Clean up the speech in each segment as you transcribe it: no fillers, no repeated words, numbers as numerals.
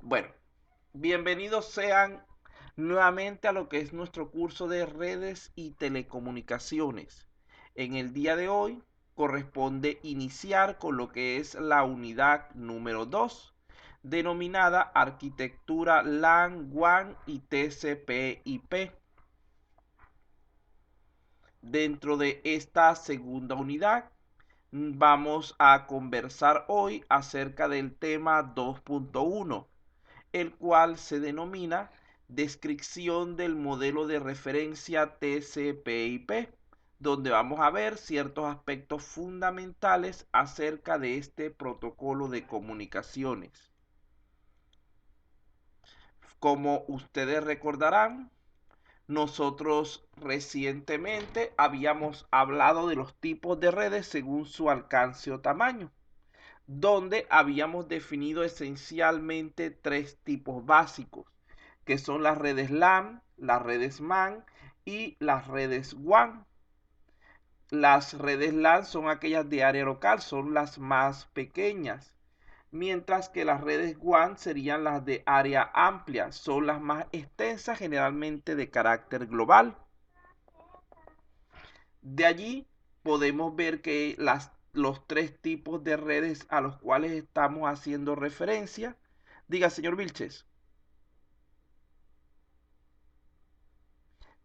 Bueno, bienvenidos sean nuevamente a lo que es nuestro curso de redes y telecomunicaciones. En el día de hoy corresponde iniciar con lo que es la unidad número 2, denominada Arquitectura LAN, WAN y TCP/IP. Dentro de esta segunda unidad vamos a conversar hoy acerca del tema 2.1, el cual se denomina descripción del modelo de referencia TCP/IP, donde vamos a ver ciertos aspectos fundamentales acerca de este protocolo de comunicaciones. Como ustedes recordarán, nosotros recientemente habíamos hablado de los tipos de redes según su alcance o tamaño, donde habíamos definido esencialmente tres tipos básicos, que son las redes LAN, las redes MAN y las redes WAN. Las redes LAN son aquellas de área local, son las más pequeñas, mientras que las redes WAN serían las de área amplia, son las más extensas, generalmente de carácter global. De allí podemos ver que los tres tipos de redes a los cuales estamos haciendo referencia, diga señor Vilches,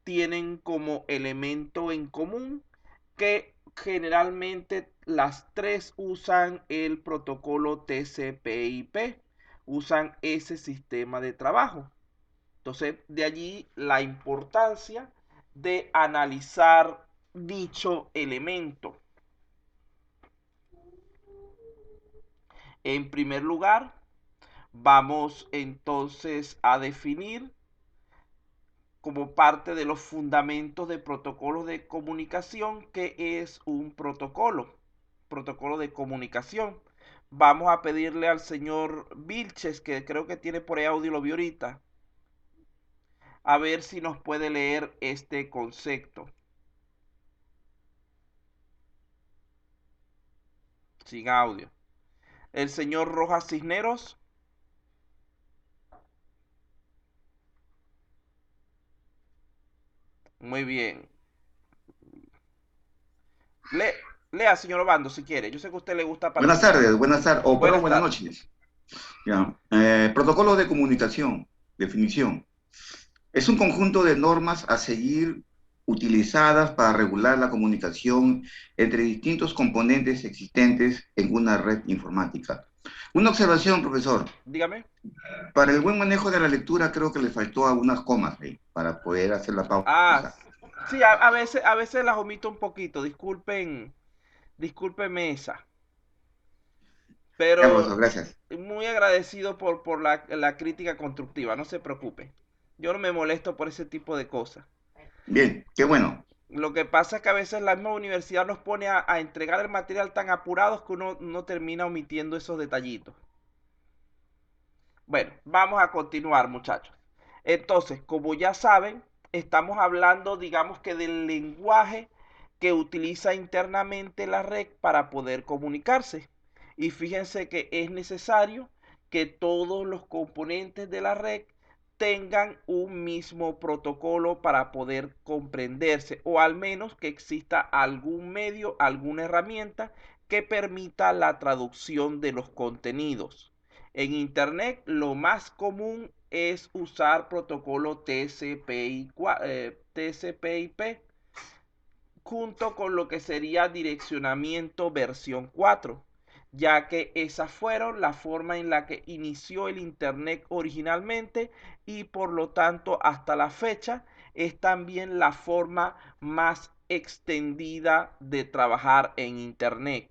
tienen como elemento en común que generalmente las tres usan el protocolo TCP/IP, usan ese sistema de trabajo. Entonces, de allí la importancia de analizar dicho elemento. En primer lugar, vamos entonces a definir como parte de los fundamentos de protocolos de comunicación qué es un protocolo de comunicación. Vamos a pedirle al señor Vilches, que creo que tiene por ahí audio, lo vi ahorita, a ver si nos puede leer este concepto. Sin audio. El señor Rojas Cisneros. Muy bien. Le, lea, señor Obando, si quiere. Yo sé que a usted le gusta participar. Buenas tardes, o perdón, Buenas buenas tardes. noches. Ya. Protocolo de comunicación, definición. Es un conjunto de normas a seguir utilizadas para regular la comunicación entre distintos componentes existentes en una red informática. Una observación, profesor. Dígame. Para el buen manejo de la lectura creo que le faltó algunas comas ahí para poder hacer la Ah, pausa. sí, a veces las omito un poquito. Discúlpenme esa. Ya, Pero profesor, gracias. muy agradecido por la crítica constructiva. No se preocupe. Yo no me molesto por ese tipo de cosas. Bien, qué bueno. Lo que pasa es que a veces la misma universidad nos pone a entregar el material tan apurados que uno no termina omitiendo esos detallitos. Bueno, vamos a continuar, muchachos. Entonces, como ya saben, estamos hablando, digamos que del lenguaje que utiliza internamente la red para poder comunicarse. Y fíjense que es necesario que todos los componentes de la red tengan un mismo protocolo para poder comprenderse, o al menos que exista algún medio, alguna herramienta que permita la traducción de los contenidos. En Internet lo más común es usar protocolo TCP/IP junto con lo que sería direccionamiento versión 4, ya que esas fueron la forma en la que inició el Internet originalmente y por lo tanto hasta la fecha es también la forma más extendida de trabajar en Internet.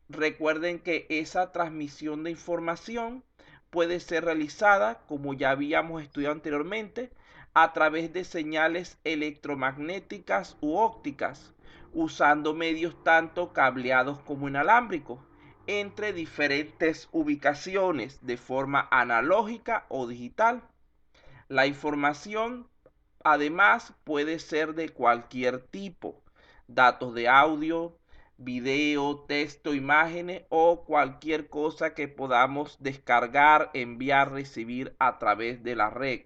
Recuerden que esa transmisión de información puede ser realizada, como ya habíamos estudiado anteriormente, a través de señales electromagnéticas u ópticas, usando medios tanto cableados como inalámbricos, entre diferentes ubicaciones de forma analógica o digital. La información, además, puede ser de cualquier tipo: datos de audio, video, texto, imágenes o cualquier cosa que podamos descargar, enviar, recibir a través de la red.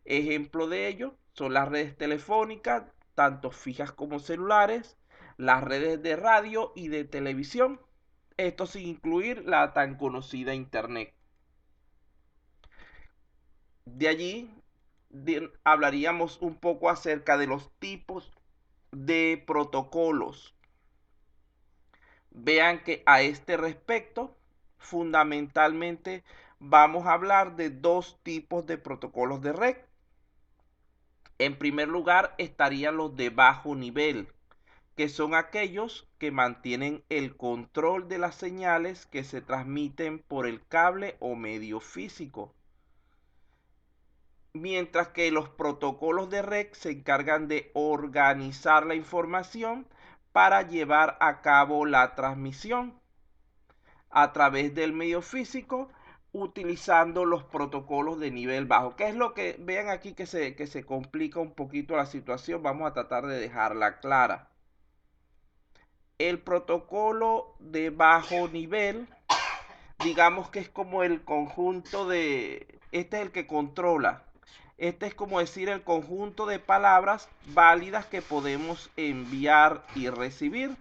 Ejemplo de ello son las redes telefónicas, tanto fijas como celulares, las redes de radio y de televisión, esto sin incluir la tan conocida Internet. De allí hablaríamos un poco acerca de los tipos de protocolos. Vean que a este respecto, fundamentalmente vamos a hablar de dos tipos de protocolos de red. En primer lugar estarían los de bajo nivel, que son aquellos que mantienen el control de las señales que se transmiten por el cable o medio físico. Mientras que los protocolos de red se encargan de organizar la información para llevar a cabo la transmisión a través del medio físico utilizando los protocolos de nivel bajo. ¿Qué es lo que vean aquí que se complica un poquito la situación? Vamos a tratar de dejarla clara. El protocolo de bajo nivel, digamos que es como el conjunto de, este es el que controla. Este es como decir el conjunto de palabras válidas que podemos enviar y recibir.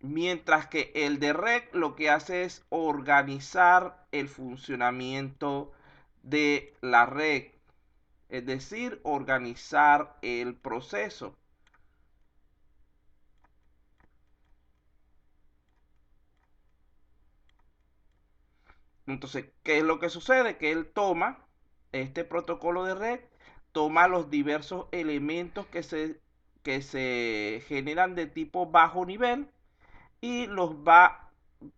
Mientras que el de red lo que hace es organizar el funcionamiento de la red, es decir, organizar el proceso. Entonces, ¿qué es lo que sucede? Que él toma este protocolo de red, toma los diversos elementos que se generan de tipo bajo nivel y los va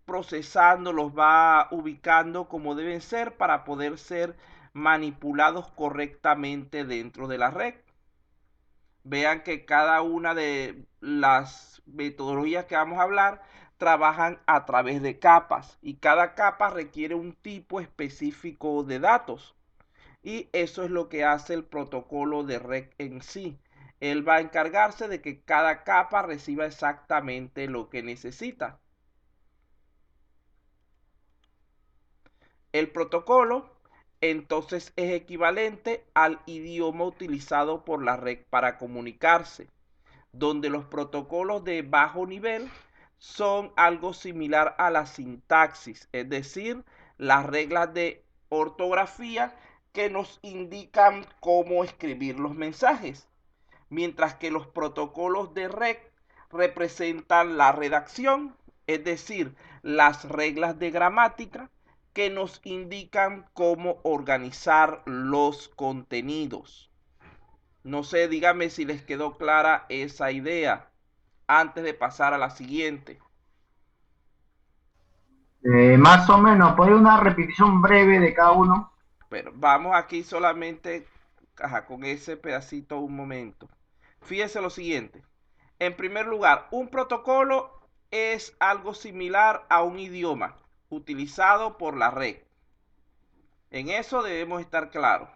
procesando, los va ubicando como deben ser para poder ser manipulados correctamente dentro de la red. Vean que cada una de las metodologías que vamos a hablar trabajan a través de capas y cada capa requiere un tipo específico de datos. Y eso es lo que hace el protocolo de red en sí. Él va a encargarse de que cada capa reciba exactamente lo que necesita. El protocolo entonces es equivalente al idioma utilizado por la red para comunicarse, donde los protocolos de bajo nivel son algo similar a la sintaxis, es decir, las reglas de ortografía que nos indican cómo escribir los mensajes, mientras que los protocolos de red representan la redacción, es decir, las reglas de gramática que nos indican cómo organizar los contenidos. No sé, dígame si les quedó clara esa idea antes de pasar a la siguiente. Más o menos, ¿puede una repetición breve de cada uno? Pero vamos aquí solamente con ese pedacito un momento. Fíjense lo siguiente. En primer lugar, un protocolo es algo similar a un idioma utilizado por la red. En eso debemos estar claros.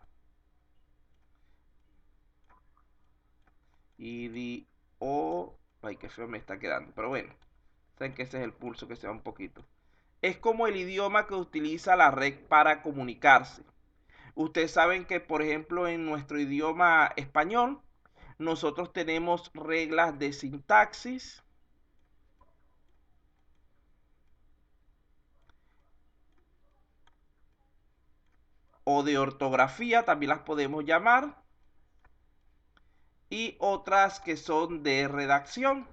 Ay, qué feo me está quedando. Pero bueno, saben que ese es el pulso que se va un poquito. Es como el idioma que utiliza la red para comunicarse. Ustedes saben que, por ejemplo, en nuestro idioma español, nosotros tenemos reglas de sintaxis o de ortografía, también las podemos llamar, y otras que son de redacción.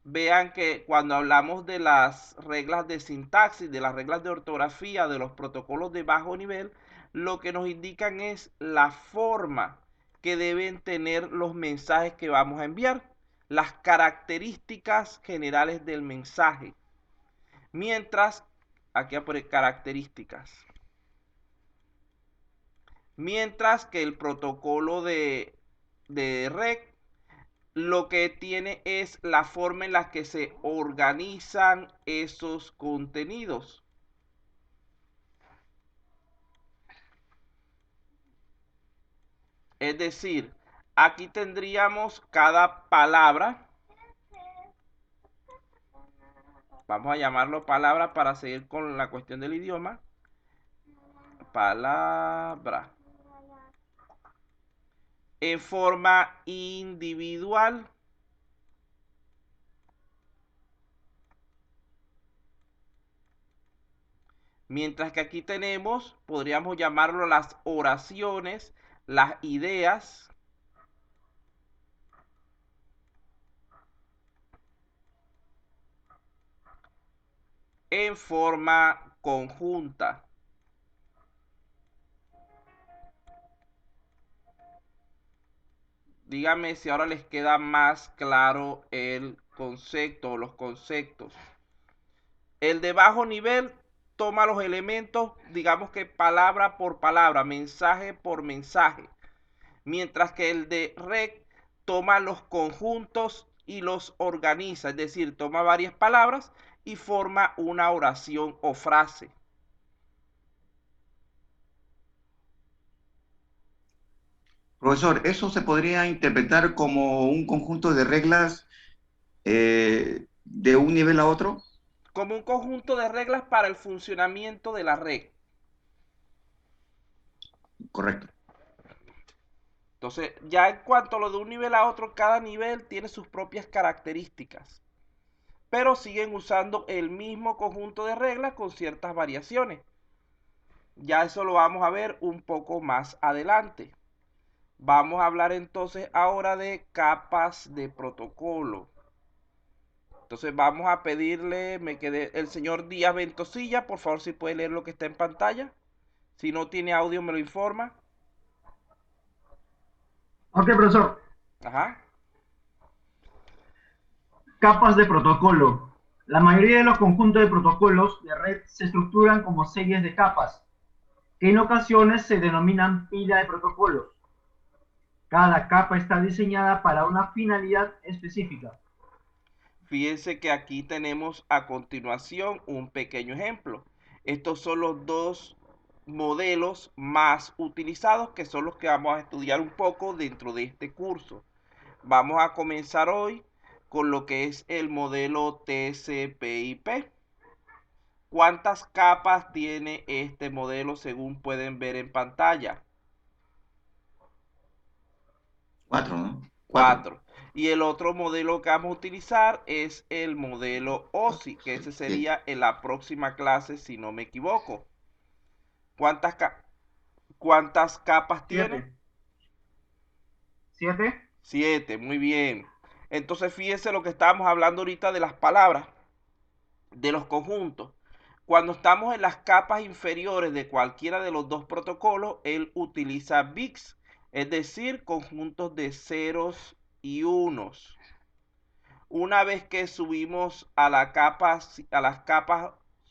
Vean que cuando hablamos de las reglas de sintaxis, de las reglas de ortografía, de los protocolos de bajo nivel, lo que nos indican es la forma que deben tener los mensajes que vamos a enviar, las características generales del mensaje. Mientras, aquí voy a poner características. Mientras que el protocolo de red lo que tiene es la forma en la que se organizan esos contenidos. Es decir, aquí tendríamos cada palabra. Vamos a llamarlo palabra para seguir con la cuestión del idioma. Palabra. En forma individual. Mientras que aquí tenemos, podríamos llamarlo las oraciones, las ideas. En forma conjunta. Díganme si ahora les queda más claro el concepto o los conceptos. El de bajo nivel toma los elementos, digamos que palabra por palabra, mensaje por mensaje. Mientras que el de REC toma los conjuntos y los organiza, es decir, toma varias palabras y forma una oración o frase. Profesor, ¿eso se podría interpretar como un conjunto de reglas de un nivel a otro? Como un conjunto de reglas para el funcionamiento de la red. Correcto. Entonces, ya en cuanto a lo de un nivel a otro, cada nivel tiene sus propias características, pero siguen usando el mismo conjunto de reglas con ciertas variaciones. Ya eso lo vamos a ver un poco más adelante. Vamos a hablar entonces ahora de capas de protocolo. Entonces vamos a pedirle, el señor Díaz Ventosilla, por favor si puede leer lo que está en pantalla. Si no tiene audio me lo informa. Ok, profesor. Ajá. Capas de protocolo. La mayoría de los conjuntos de protocolos de red se estructuran como series de capas, que en ocasiones se denominan pila de protocolos. Cada capa está diseñada para una finalidad específica. Fíjense que aquí tenemos a continuación un pequeño ejemplo. Estos son los dos modelos más utilizados, que son los que vamos a estudiar un poco dentro de este curso. Vamos a comenzar hoy con lo que es el modelo TCP/IP. ¿Cuántas capas tiene este modelo según pueden ver en pantalla? 4, ¿no? 4. 4. Y el otro modelo que vamos a utilizar es el modelo OSI, que ese sería en la próxima clase, si no me equivoco. ¿Cuántas, cuántas capas tiene? 7. 7. 7, muy bien. Entonces fíjense lo que estábamos hablando ahorita de las palabras, de los conjuntos. Cuando estamos en las capas inferiores de cualquiera de los dos protocolos, él utiliza bits, es decir, conjuntos de ceros y unos. Una vez que subimos a las capas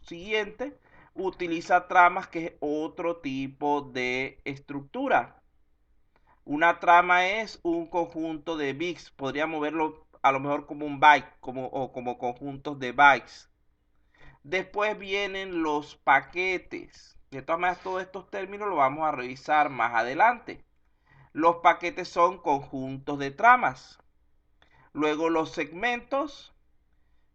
siguientes, utiliza tramas, que es otro tipo de estructura. Una trama es un conjunto de bits, podríamos verlo a lo mejor como un byte o como conjuntos de bytes. Después vienen los paquetes. De todas maneras, todos estos términos los vamos a revisar más adelante. Los paquetes son conjuntos de tramas. Luego los segmentos,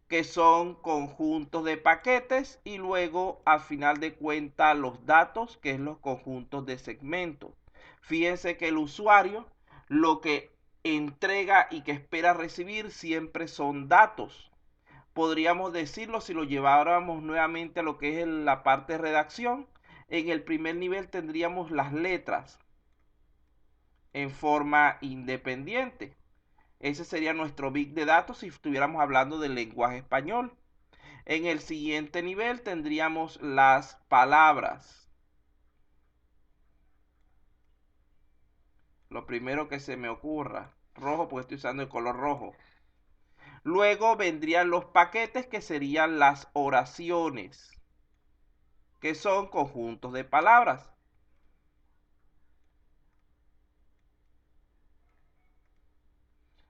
que son conjuntos de paquetes, y luego al final de cuentas los datos, que es los conjuntos de segmentos. Fíjense que el usuario lo que entrega y que espera recibir siempre son datos. Podríamos decirlo si lo lleváramos nuevamente a lo que es la parte de redacción. En el primer nivel tendríamos las letras en forma independiente. Ese sería nuestro bit de datos si estuviéramos hablando del lenguaje español. En el siguiente nivel tendríamos las palabras. Lo primero que se me ocurra. Rojo, porque estoy usando el color rojo. Luego vendrían los paquetes, que serían las oraciones, que son conjuntos de palabras.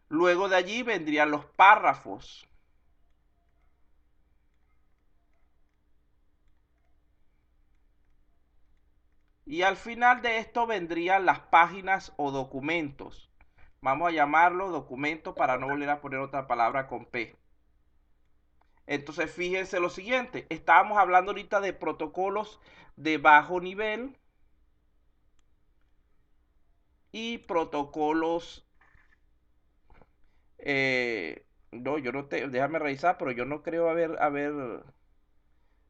Luego de allí vendrían los párrafos. Y al final de esto vendrían las páginas o documentos. Vamos a llamarlo documento para no volver a poner otra palabra con P. Entonces fíjense lo siguiente, estábamos hablando ahorita de protocolos de bajo nivel y protocolos, no, yo no te, déjame revisar, pero yo no creo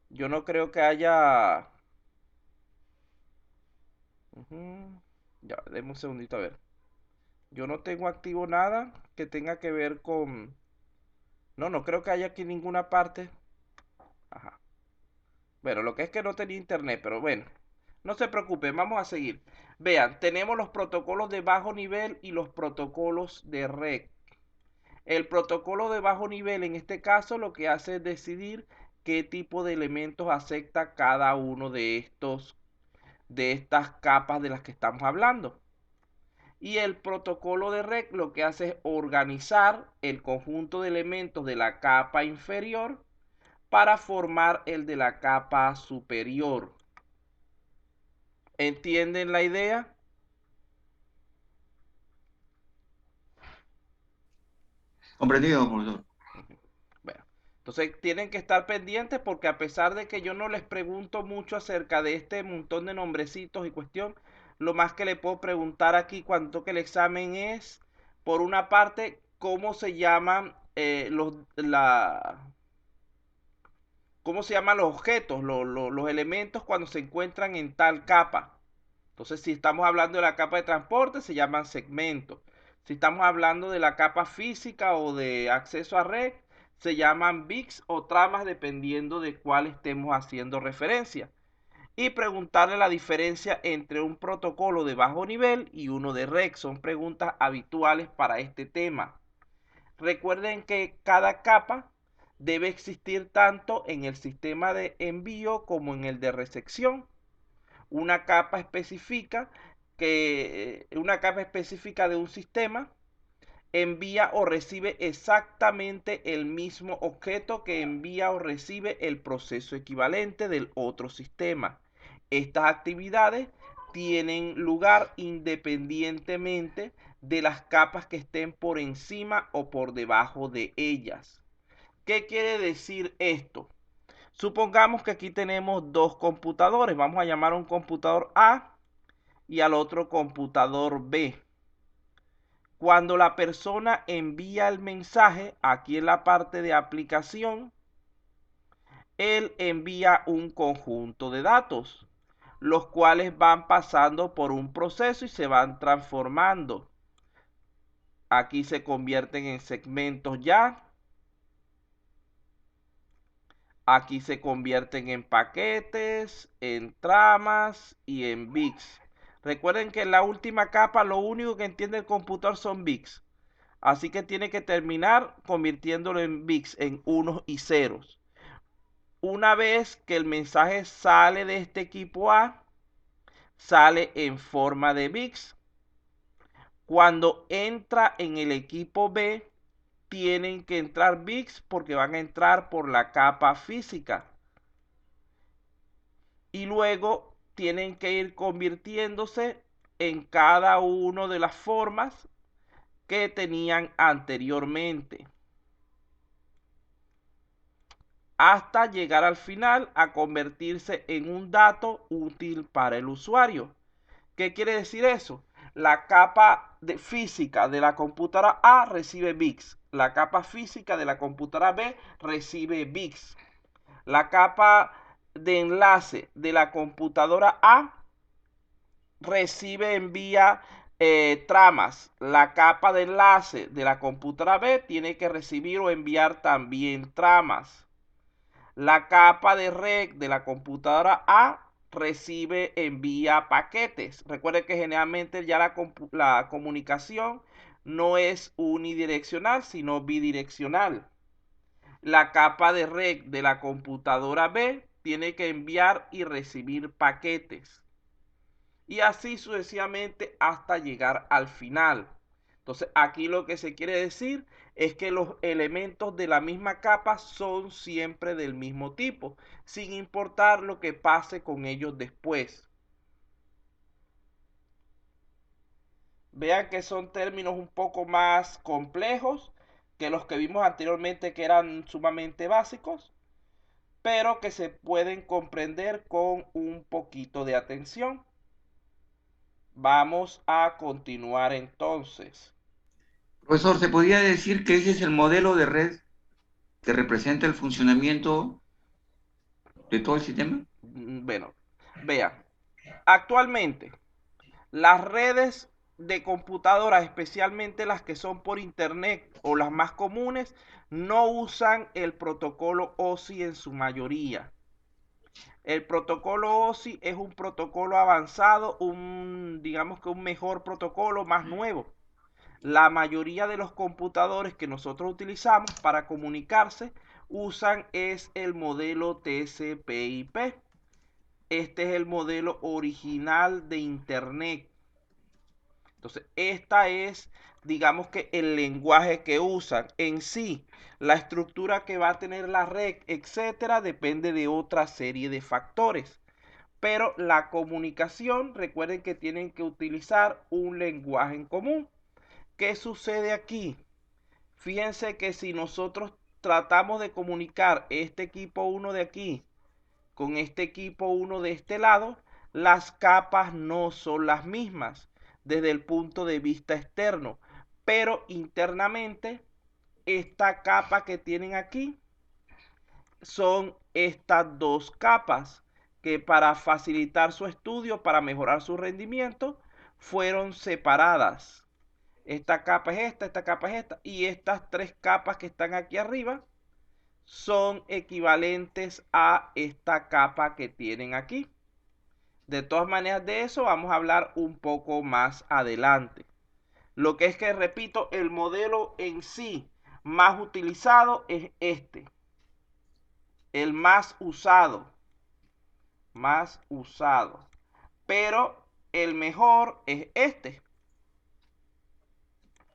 yo no creo que haya, ya, déme un segundito a ver, yo no tengo activo nada que tenga que ver con, no creo que haya aquí ninguna parte, ajá, bueno, lo que es que no tenía internet, pero bueno, no se preocupen, vamos a seguir. Vean, tenemos los protocolos de bajo nivel y los protocolos de red. El protocolo de bajo nivel en este caso lo que hace es decidir qué tipo de elementos acepta cada uno de estas capas de las que estamos hablando. Y el protocolo de red lo que hace es organizar el conjunto de elementos de la capa inferior para formar el de la capa superior. ¿Entienden la idea? Comprendido, profesor. Bueno, entonces tienen que estar pendientes porque a pesar de que yo no les pregunto mucho acerca de este montón de nombrecitos y cuestión, lo más que le puedo preguntar aquí cuando toque el examen es, por una parte, cómo se llaman cómo se llaman los objetos, los elementos cuando se encuentran en tal capa. Entonces, si estamos hablando de la capa de transporte, se llaman segmentos. Si estamos hablando de la capa física o de acceso a red, se llaman bits o tramas dependiendo de cuál estemos haciendo referencia. Y preguntarle la diferencia entre un protocolo de bajo nivel y uno de red. Son preguntas habituales para este tema. Recuerden que cada capa debe existir tanto en el sistema de envío como en el de recepción. Una capa específica de un sistema envía o recibe exactamente el mismo objeto que envía o recibe el proceso equivalente del otro sistema. Estas actividades tienen lugar independientemente de las capas que estén por encima o por debajo de ellas. ¿Qué quiere decir esto? Supongamos que aquí tenemos dos computadores. Vamos a llamar a un computador A y al otro computador B. Cuando la persona envía el mensaje, aquí en la parte de aplicación, él envía un conjunto de datos, los cuales van pasando por un proceso y se van transformando. Aquí se convierten en segmentos ya. Aquí se convierten en paquetes, en tramas y en bits. Recuerden que en la última capa lo único que entiende el computador son bits. Así que tiene que terminar convirtiéndolo en bits, en unos y ceros. Una vez que el mensaje sale de este equipo A, sale en forma de bits. Cuando entra en el equipo B, tienen que entrar bits porque van a entrar por la capa física. Y luego tienen que ir convirtiéndose en cada una de las formas que tenían anteriormente, hasta llegar al final a convertirse en un dato útil para el usuario. ¿Qué quiere decir eso? La capa física de la computadora A recibe bits, la capa física de la computadora B recibe bits, la capa de enlace de la computadora A envía tramas. La capa de enlace de la computadora B tiene que recibir o enviar también tramas. La capa de red de la computadora A envía paquetes. Recuerden que generalmente ya la comunicación no es unidireccional, sino bidireccional. La capa de red de la computadora B tiene que enviar y recibir paquetes. Y así sucesivamente hasta llegar al final. Entonces aquí lo que se quiere decir es que los elementos de la misma capa son siempre del mismo tipo, sin importar lo que pase con ellos después. Vean que son términos un poco más complejos que los que vimos anteriormente, que eran sumamente básicos, pero que se pueden comprender con un poquito de atención. Vamos a continuar entonces. Profesor, ¿se podría decir que ese es el modelo de red que representa el funcionamiento de todo el sistema? Bueno, vean, actualmente las redes de computadoras, especialmente las que son por internet o las más comunes, no usan el protocolo OSI en su mayoría. El protocolo OSI es un protocolo avanzado, digamos que un mejor protocolo, más nuevo. La mayoría de los computadores que nosotros utilizamos para comunicarse usan es el modelo TCP/IP. Este es el modelo original de Internet. Entonces, esta es, digamos que el lenguaje que usan. En sí, la estructura que va a tener la red, etcétera, depende de otra serie de factores. Pero la comunicación, recuerden que tienen que utilizar un lenguaje en común. ¿Qué sucede aquí? Fíjense que si nosotros tratamos de comunicar este equipo 1 de aquí con este equipo 1 de este lado, las capas no son las mismas desde el punto de vista externo, pero internamente esta capa que tienen aquí son estas dos capas que, para facilitar su estudio, para mejorar su rendimiento, fueron separadas. Esta capa es esta capa es esta, y estas tres capas que están aquí arriba son equivalentes a esta capa que tienen aquí. De todas maneras, de eso vamos a hablar un poco más adelante. Lo que es que, repito, el modelo en sí más utilizado es este. El más usado. Más usado. Pero el mejor es este.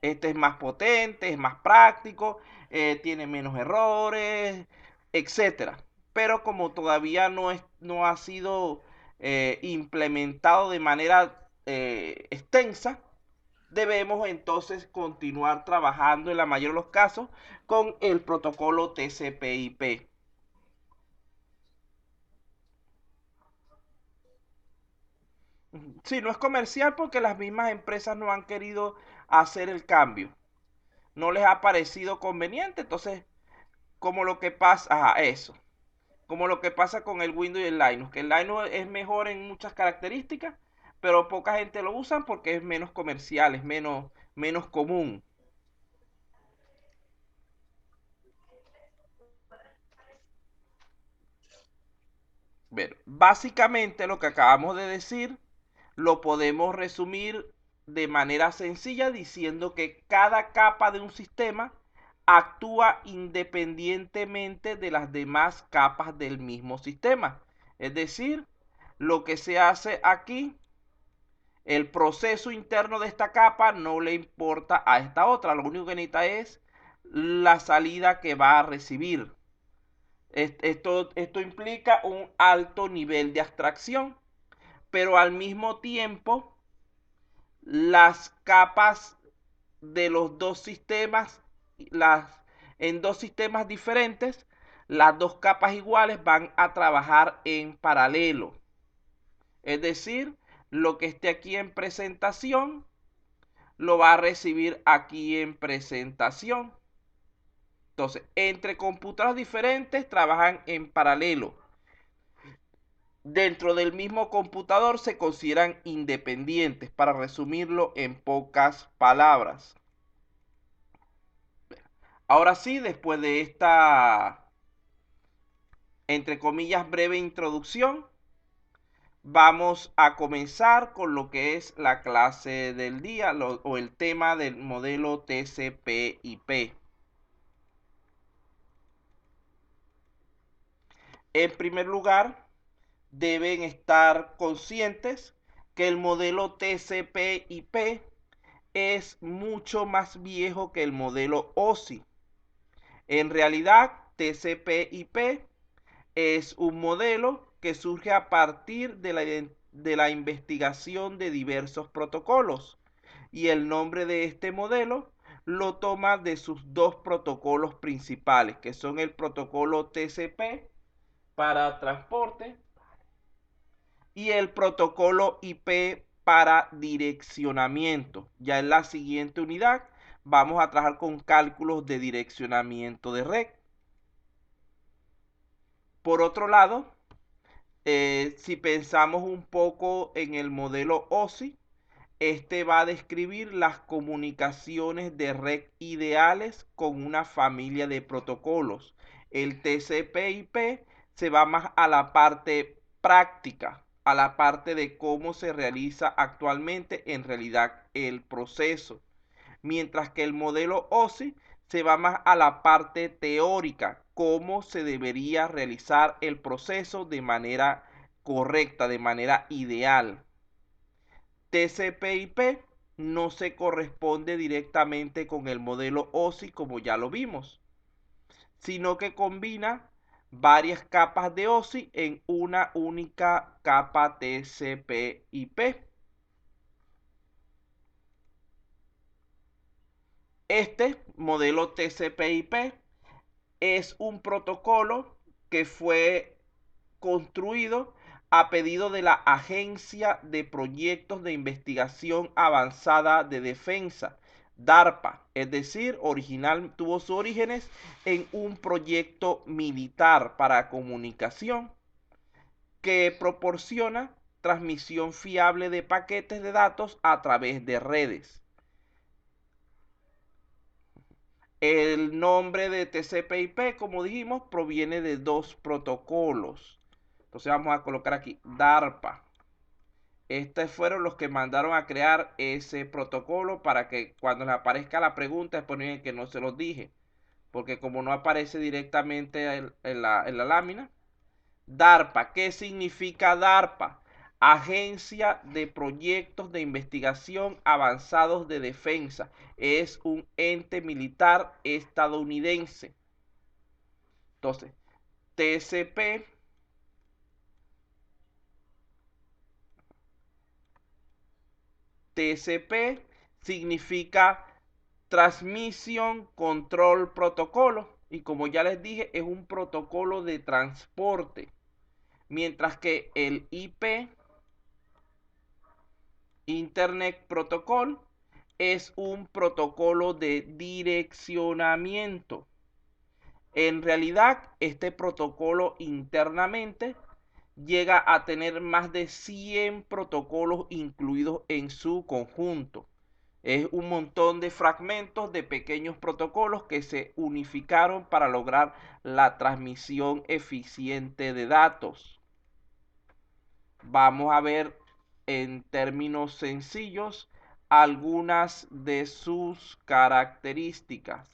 Este es más potente, es más práctico, tiene menos errores, etcétera. Pero como todavía no ha sido implementado de manera extensa, debemos entonces continuar trabajando en la mayoría de los casos con el protocolo TCP/IP. Sí, no es comercial porque las mismas empresas no han querido hacer el cambio. No les ha parecido conveniente, entonces, como lo que pasa, eso, como lo que pasa con el Windows y el Linux, que el Linux es mejor en muchas características, pero poca gente lo usa porque es menos comercial, es menos común. Bueno, básicamente lo que acabamos de decir lo podemos resumir de manera sencilla diciendo que cada capa de un sistema actúa independientemente de las demás capas del mismo sistema. Es decir, lo que se hace aquí, el proceso interno de esta capa no le importa a esta otra. Lo único que necesita es la salida que va a recibir. Esto implica un alto nivel de abstracción, pero al mismo tiempo las capas de los dos sistemas, en dos sistemas diferentes, las dos capas iguales van a trabajar en paralelo. Es decir, lo que esté aquí en presentación lo va a recibir aquí en presentación. Entonces, entre computadoras diferentes trabajan en paralelo. Dentro del mismo computador se consideran independientes, para resumirlo en pocas palabras. Ahora sí, después de esta, entre comillas, breve introducción, vamos a comenzar con lo que es la clase del día o el tema del modelo TCP/IP. En primer lugar, deben estar conscientes que el modelo TCP/IP es mucho más viejo que el modelo OSI. En realidad, TCP/IP es un modelo que surge a partir de la investigación de diversos protocolos y el nombre de este modelo lo toma de sus dos protocolos principales, que son el protocolo TCP para transporte y el protocolo IP para direccionamiento. Ya en la siguiente unidad vamos a trabajar con cálculos de direccionamiento de red. Por otro lado, si pensamos un poco en el modelo OSI, este va a describir las comunicaciones de red ideales con una familia de protocolos. El TCP/IP se va más a la parte práctica, a la parte de cómo se realiza actualmente en realidad el proceso, mientras que el modelo OSI se va más a la parte teórica, cómo se debería realizar el proceso de manera correcta, de manera ideal. TCP/IP no se corresponde directamente con el modelo OSI como ya lo vimos, sino que combina varias capas de OSI en una única capa TCP/IP. Este modelo TCP/IP es un protocolo que fue construido a pedido de la Agencia de Proyectos de Investigación Avanzada de Defensa, DARPA, es decir, tuvo sus orígenes en un proyecto militar para comunicación que proporciona transmisión fiable de paquetes de datos a través de redes. El nombre de TCP/IP, como dijimos, proviene de dos protocolos. Entonces vamos a colocar aquí DARPA. Estos fueron los que mandaron a crear ese protocolo para que cuando les aparezca la pregunta después no digan que no se los dije. Porque como no aparece directamente en la lámina. DARPA, ¿qué significa DARPA? Agencia de Proyectos de Investigación Avanzados de Defensa. Es un ente militar estadounidense. Entonces, TCP significa Transmission Control Protocolo. Y como ya les dije, es un protocolo de transporte. Mientras que el IP, Internet Protocol, es un protocolo de direccionamiento. En realidad, este protocolo internamente llega a tener más de 100 protocolos incluidos en su conjunto. Es un montón de fragmentos de pequeños protocolos que se unificaron para lograr la transmisión eficiente de datos. Vamos a ver en términos sencillos algunas de sus características.